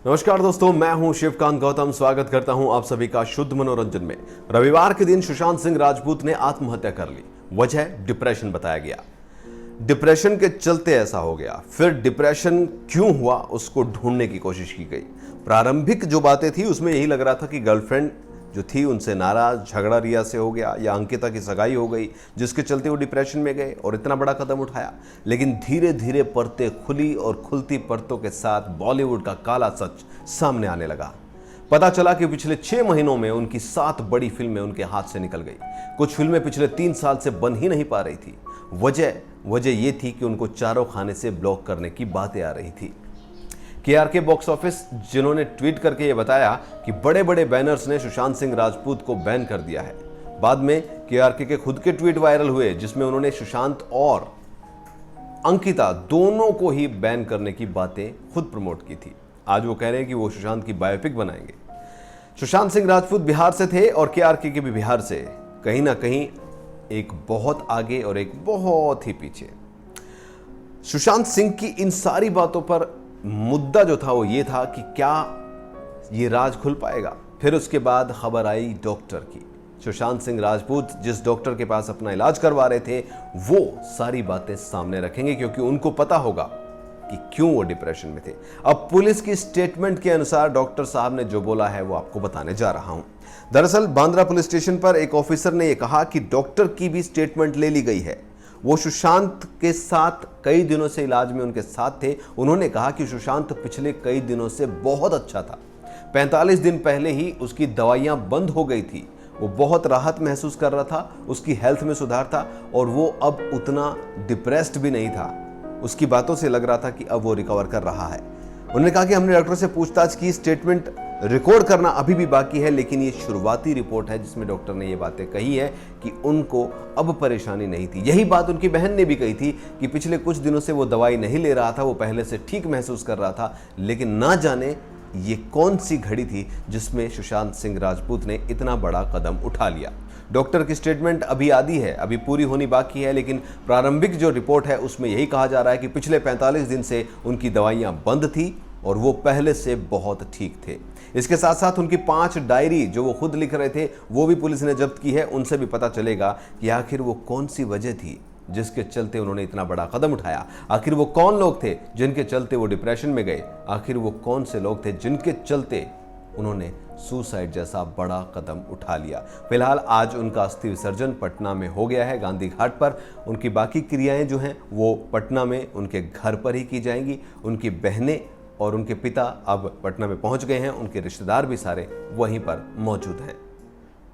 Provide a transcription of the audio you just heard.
नमस्कार दोस्तों, मैं हूं शिवकांत गौतम। स्वागत करता हूं आप सभी का शुद्ध मनोरंजन में। रविवार के दिन सुशांत सिंह राजपूत ने आत्महत्या कर ली। वजह डिप्रेशन बताया गया। डिप्रेशन के चलते ऐसा हो गया। फिर डिप्रेशन क्यों हुआ उसको ढूंढने की कोशिश की गई। प्रारंभिक जो बातें थी उसमें यही लग रहा था कि गर्लफ्रेंड जो थी उनसे नाराज, झगड़ा रिया से हो गया या अंकिता की सगाई हो गई, जिसके चलते वो डिप्रेशन में गए और इतना बड़ा कदम उठाया। लेकिन धीरे धीरे परतें खुली और खुलती परतों के साथ बॉलीवुड का काला सच सामने आने लगा। पता चला कि पिछले 6 महीनों में उनकी 7 बड़ी फिल्में उनके हाथ से निकल गई। कुछ फिल्में पिछले 3 साल से बन ही नहीं पा रही थी। वजह ये थी कि उनको चारों खाने से ब्लॉक करने की बातें आ रही थी। केआरके बॉक्स ऑफिस जिन्होंने ट्वीट करके ये बताया कि बड़े बड़े बैनर्स ने सुशांत सिंह राजपूत को बैन कर दिया है। बाद में केआरके के खुद के ट्वीट वायरल हुए जिसमें उन्होंने सुशांत और अंकिता दोनों को ही बैन करने की बातें खुद प्रमोट की थी। आज वो कह रहे हैं कि वो सुशांत की बायोपिक बनाएंगे। सुशांत सिंह राजपूत बिहार से थे और केआरके के भी बिहार से। कहीं ना कहीं एक बहुत आगे और एक बहुत ही पीछे। सुशांत सिंह की इन सारी बातों पर मुद्दा जो था वो ये था कि क्या ये राज खुल पाएगा। फिर उसके बाद खबर आई डॉक्टर की। सुशांत सिंह राजपूत जिस डॉक्टर के पास अपना इलाज करवा रहे थे वो सारी बातें सामने रखेंगे, क्योंकि उनको पता होगा कि क्यों वो डिप्रेशन में थे। अब पुलिस की स्टेटमेंट के अनुसार डॉक्टर साहब ने जो बोला है वो आपको बताने जा रहा हूं। दरअसल बांद्रा पुलिस स्टेशन पर एक ऑफिसर ने यह कहा कि डॉक्टर की भी स्टेटमेंट ले ली गई है। वो सुशांत के साथ कई दिनों से इलाज में उनके साथ थे। उन्होंने कहा कि सुशांत पिछले कई दिनों से बहुत अच्छा था। 45 दिन पहले ही उसकी दवाइयां बंद हो गई थी। वो बहुत राहत महसूस कर रहा था, उसकी हेल्थ में सुधार था और वो अब उतना डिप्रेस्ड भी नहीं था। उसकी बातों से लग रहा था कि अब वो रिकवर कर रहा है। उन्होंने कहा कि हमने डॉक्टर से पूछताछ की, स्टेटमेंट रिकॉर्ड करना अभी भी बाकी है, लेकिन ये शुरुआती रिपोर्ट है जिसमें डॉक्टर ने ये बातें कही है कि उनको अब परेशानी नहीं थी। यही बात उनकी बहन ने भी कही थी कि पिछले कुछ दिनों से वो दवाई नहीं ले रहा था, वो पहले से ठीक महसूस कर रहा था, लेकिन ना जाने ये कौन सी घड़ी थी जिसमें सुशांत सिंह राजपूत ने इतना बड़ा कदम उठा लिया। डॉक्टर की स्टेटमेंट अभी आधी है, अभी पूरी होनी बाकी है, लेकिन प्रारंभिक जो रिपोर्ट है उसमें यही कहा जा रहा है कि पिछले 45 दिन से उनकी दवाइयां बंद थी और वो पहले से बहुत ठीक थे। इसके साथ साथ उनकी 5 डायरी जो वो खुद लिख रहे थे वो भी पुलिस ने जब्त की है। उनसे भी पता चलेगा कि आखिर वो कौन सी वजह थी जिसके चलते उन्होंने इतना बड़ा कदम उठाया। आखिर वो कौन लोग थे जिनके चलते वो डिप्रेशन में गए। आखिर वो कौन से लोग थे जिनके चलते उन्होंने सुसाइड जैसा बड़ा कदम उठा लिया। फिलहाल आज उनका अस्थि विसर्जन पटना में हो गया है, गांधी घाट पर। उनकी बाकी क्रियाएं जो हैं वो पटना में उनके घर पर ही की जाएंगी। उनकी बहनें और उनके पिता अब पटना में पहुंच गए हैं। उनके रिश्तेदार भी सारे वहीं पर मौजूद हैं।